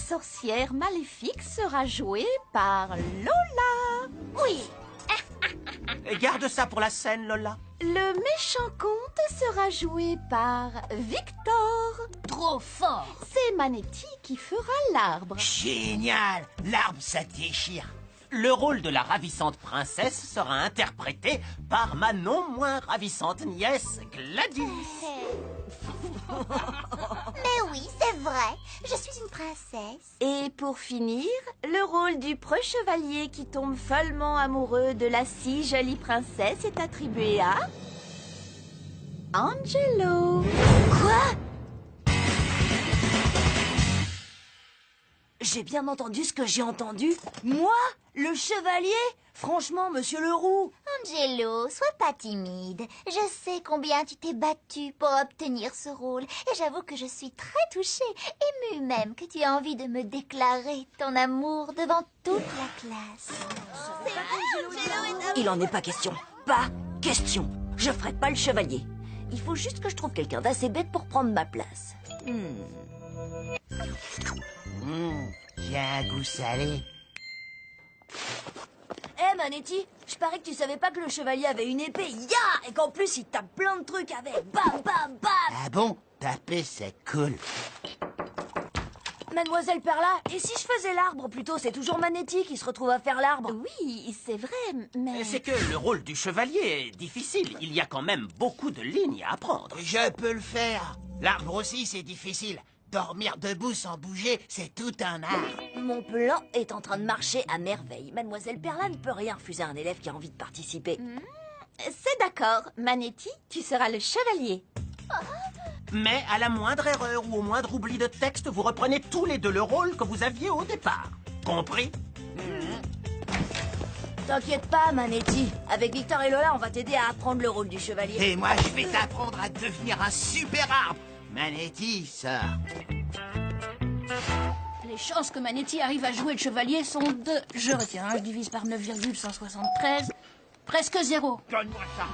sorcière maléfique sera jouée par Lola. Oui. Garde ça pour la scène, Lola. Le méchant conte sera joué par Victor. Trop fort. C'est Manetti qui fera l'arbre. Génial! L'arbre, ça déchire. Le rôle de la ravissante princesse sera interprété par ma non moins ravissante nièce Gladys. Mais oui, c'est vrai. Je suis une princesse. Et pour finir, le rôle du preux chevalier qui tombe follement amoureux de la si jolie princesse est attribué à Angelo. Quoi? J'ai bien entendu ce que j'ai entendu. Moi, le chevalier? Franchement, monsieur Leroux. Angelo, sois pas timide. Je sais combien tu t'es battu pour obtenir ce rôle. Et j'avoue que je suis très touchée, émue même que tu aies envie de me déclarer ton amour devant toute la classe. Il en est pas question. Pas question. Je ferai pas le chevalier. Il faut juste que je trouve quelqu'un d'assez bête pour prendre ma place. J'ai un goût salé. Eh Manetti, je parie que tu savais pas que le chevalier avait une épée, et qu'en plus il tape plein de trucs avec. Bam, bam, bam. Ah bon? Taper, c'est cool. Mademoiselle Perla, et si je faisais l'arbre plutôt? C'est toujours Manetti qui se retrouve à faire l'arbre. Oui, c'est vrai, mais... C'est que le rôle du chevalier est difficile. Il y a quand même beaucoup de lignes à apprendre. Je peux le faire. L'arbre aussi, c'est difficile. Dormir debout sans bouger, c'est tout un art. Mon plan est en train de marcher à merveille. Mademoiselle Perla ne peut rien refuser à un élève qui a envie de participer. C'est d'accord, Manetti, tu seras le chevalier. Mais à la moindre erreur ou au moindre oubli de texte, vous reprenez tous les deux le rôle que vous aviez au départ. Compris? T'inquiète pas, Manetti. Avec Victor et Lola, on va t'aider à apprendre le rôle du chevalier. Et moi, je vais t'apprendre à devenir un super arbre. Manetti, ça. Les chances que Manetti arrive à jouer le chevalier sont de... Je retiens, je divise par 9,173. Presque 0. Donne-moi ça.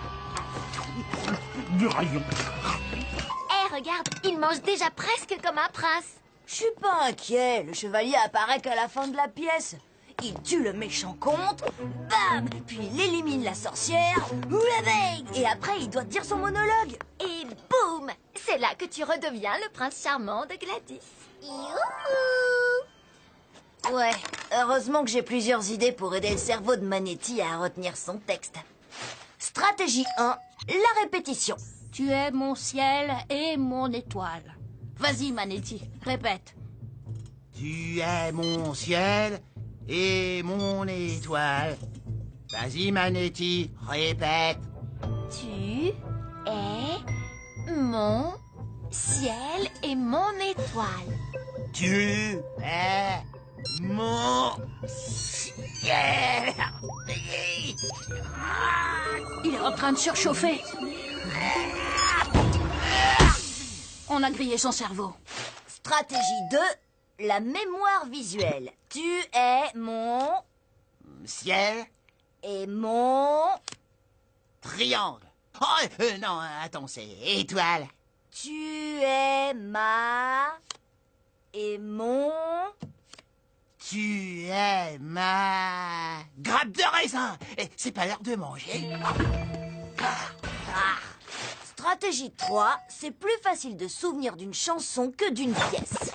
Eh, regarde, il mange déjà presque comme un prince. Je suis pas inquiet. Le chevalier apparaît qu'à la fin de la pièce. Il tue le méchant comte, bam, puis il élimine la sorcière, oulabang, et après il doit dire son monologue. Et boum! C'est là que tu redeviens le prince charmant de Gladys. Youhou! Ouais, heureusement que j'ai plusieurs idées pour aider le cerveau de Manetti à retenir son texte. Stratégie 1, la répétition. Tu es mon ciel et mon étoile. Vas-y, Manetti, répète. Tu es mon ciel et mon étoile. Vas-y, Manetti, répète. Tu es mon ciel et mon étoile. Tu es mon ciel. Il est en train de surchauffer. On a grillé son cerveau. Stratégie 2, la mémoire visuelle. Tu es mon... Ciel, et mon... triangle. Oh, non, attends, c'est étoile. Tu es ma... et mon... Tu es ma... grappe de raisin. Eh, c'est pas l'heure de manger. Stratégie 3, c'est plus facile de souvenir d'une chanson que d'une pièce.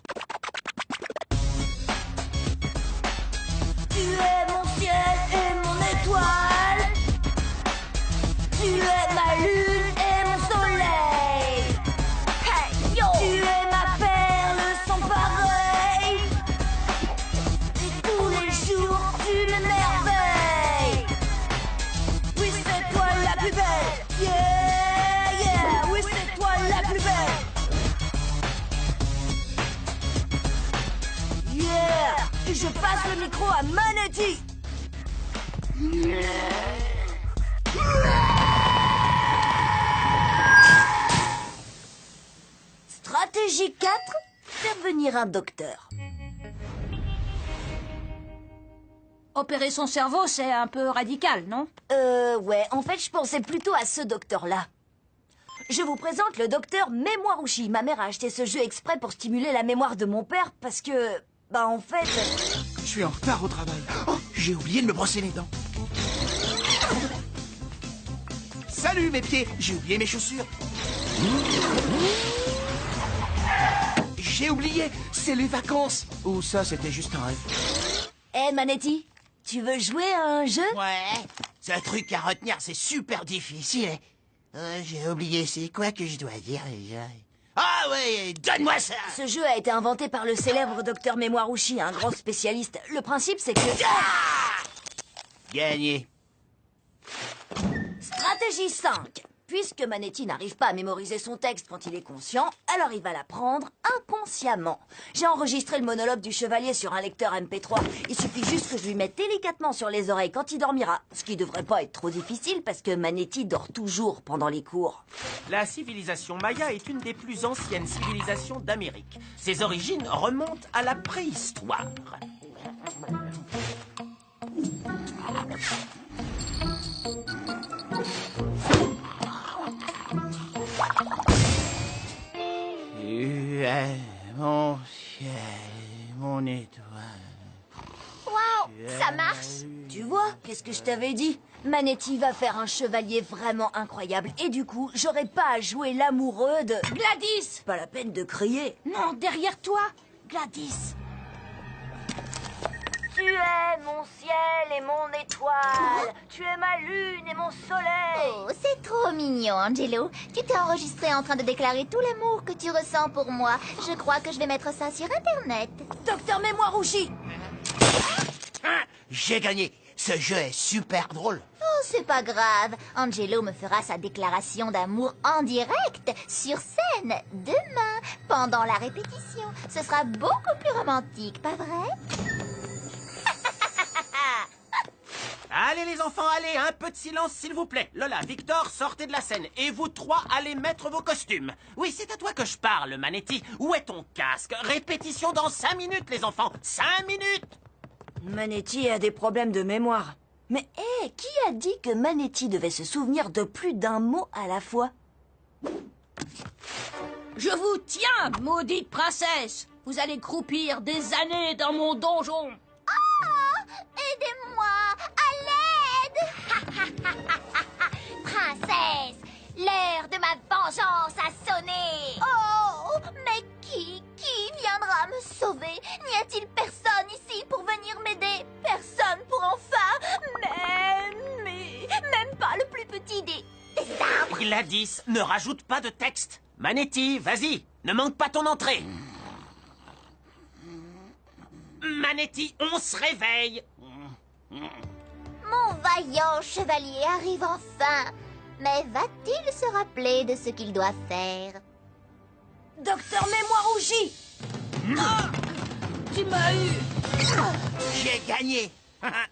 Tu es mon ciel et mon étoile. Tu es ma lune et mon soleil. Hey, yo! Tu es ma perle sans pareil. Et tous les jours, tu m'émerveilles. Oui, c'est toi la plus belle. Yeah, yeah. Oui, c'est toi la plus belle. Yeah. Et je passe le micro à Manetti. Stratégie 4, faire venir un docteur. Opérer son cerveau, c'est un peu radical, non? Ouais, en fait, je pensais plutôt à ce docteur-là. Je vous présente le docteur Mémoirouchi. Ma mère a acheté ce jeu exprès pour stimuler la mémoire de mon père parce que... Bah en fait... Je suis en retard au travail. Oh, j'ai oublié de me brosser les dents. Salut mes pieds, j'ai oublié mes chaussures. J'ai oublié, c'est les vacances. Ou ça, c'était juste un rêve. Eh Manetti, tu veux jouer à un jeu? Ouais, ce truc à retenir, c'est super difficile. J'ai oublié, c'est quoi que je dois dire déjà? Ah ouais, donne-moi ça! Ce jeu a été inventé par le célèbre docteur Mémoirouchi, un grand spécialiste. Le principe, c'est que... Gagné. Stratégie 5. Puisque Manetti n'arrive pas à mémoriser son texte quand il est conscient, alors il va l'apprendre inconsciemment. J'ai enregistré le monologue du chevalier sur un lecteur MP3. Il suffit juste que je lui mette délicatement sur les oreilles quand il dormira. Ce qui devrait pas être trop difficile parce que Manetti dort toujours pendant les cours. La civilisation maya est une des plus anciennes civilisations d'Amérique. Ses origines remontent à la préhistoire. Tu es mon ciel, mon étoile. Waouh, ça marche. Tu vois, qu'est-ce que je t'avais dit? Manetti va faire un chevalier vraiment incroyable. Et du coup, j'aurai pas à jouer l'amoureux de... Gladys! Pas la peine de crier. Non, derrière toi, Gladys. Tu es mon ciel et mon étoile. Tu es ma lune et mon soleil. Oh, c'est trop mignon, Angelo. Tu t'es enregistré en train de déclarer tout l'amour que tu ressens pour moi. Je crois que je vais mettre ça sur Internet. Docteur Mémoirouchi. J'ai gagné. Ce jeu est super drôle. Oh, c'est pas grave. Angelo me fera sa déclaration d'amour en direct, sur scène, demain, pendant la répétition. Ce sera beaucoup plus romantique, pas vrai? Allez les enfants, allez, un peu de silence s'il vous plaît. Lola, Victor, sortez de la scène. Et vous trois, allez mettre vos costumes. Oui, c'est à toi que je parle, Manetti. Où est ton casque? Répétition dans 5 minutes, les enfants. 5 minutes! Manetti a des problèmes de mémoire. Mais hé, qui a dit que Manetti devait se souvenir de plus d'un mot à la fois? Je vous tiens, maudite princesse. Vous allez croupir des années dans mon donjon. Aidez-moi! À l'aide! Princesse, l'heure de ma vengeance a sonné! Oh! Mais qui viendra me sauver? N'y a-t-il personne ici pour venir m'aider? Personne pour enfin... Même pas le plus petit des arbres! Gladys, ne rajoute pas de texte. Manetti, vas-y, ne manque pas ton entrée. Manetti, on se réveille. Mon vaillant chevalier arrive enfin! Mais va-t-il se rappeler de ce qu'il doit faire? Docteur Mémoirouchi. Tu m'as eu. J'ai gagné.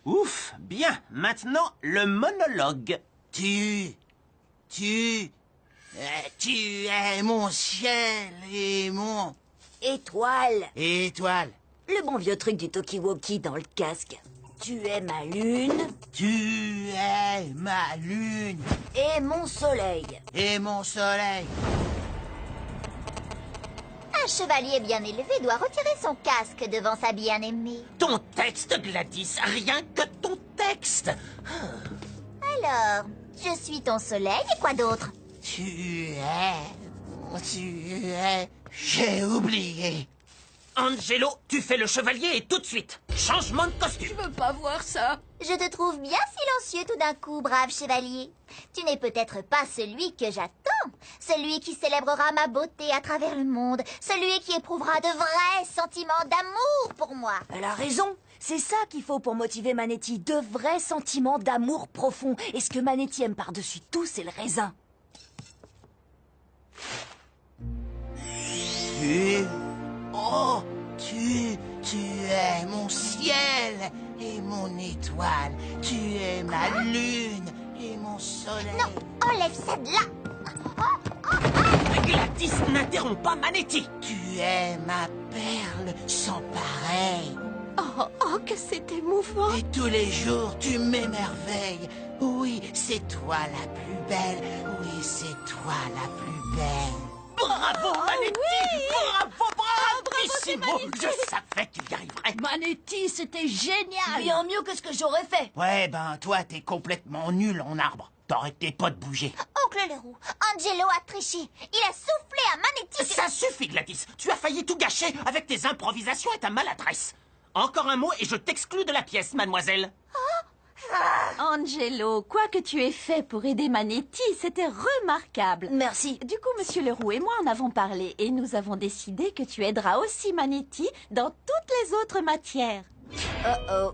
Ouf, bien. Maintenant, le monologue. Tu es mon ciel et mon Étoile. étoile. Le bon vieux truc du talkie-walkie dans le casque. Tu es ma lune Tu es ma lune et mon soleil. et mon soleil. Un chevalier bien élevé doit retirer son casque devant sa bien-aimée. Ton texte, Gladys, rien que ton texte. Alors, je suis ton soleil et quoi d'autre? Tu es... J'ai oublié. Angelo, tu fais le chevalier et tout de suite. Changement de costume. Je veux pas voir ça. Je te trouve bien silencieux tout d'un coup, brave chevalier. Tu n'es peut-être pas celui que j'attends. Celui qui célébrera ma beauté à travers le monde. Celui qui éprouvera de vrais sentiments d'amour pour moi. Elle a raison. C'est ça qu'il faut pour motiver Manetti. De vrais sentiments d'amour profond. Et ce que Manetti aime par-dessus tout, c'est le raisin. Tu es mon ciel et mon étoile. Tu es ma lune et mon soleil. Non, enlève ça de là. Gladys, n'interromps pas Manetti. Tu es ma perle sans pareil. Oh, que c'est émouvant. Et tous les jours, tu m'émerveilles. Oui, c'est toi la plus belle. Oui, c'est toi la plus belle. Bravo, Manetti. Bravo. Bravissimo! Je savais que tu y arriverais. Manetti, c'était génial. Bien mieux que ce que j'aurais fait. Ouais, ben, toi, t'es complètement nul en arbre. T'arrêtais pas de bouger. Oncle Leroux, Angelo a triché. Il a soufflé à Manetti. Ça suffit, Gladys. Tu as failli tout gâcher avec tes improvisations et ta maladresse. Encore un mot et je t'exclus de la pièce, mademoiselle. Angelo, quoi que tu aies fait pour aider Manetti, c'était remarquable. Merci. Du coup, Monsieur Leroux et moi en avons parlé et nous avons décidé que tu aideras aussi Manetti dans toutes les autres matières. Oh,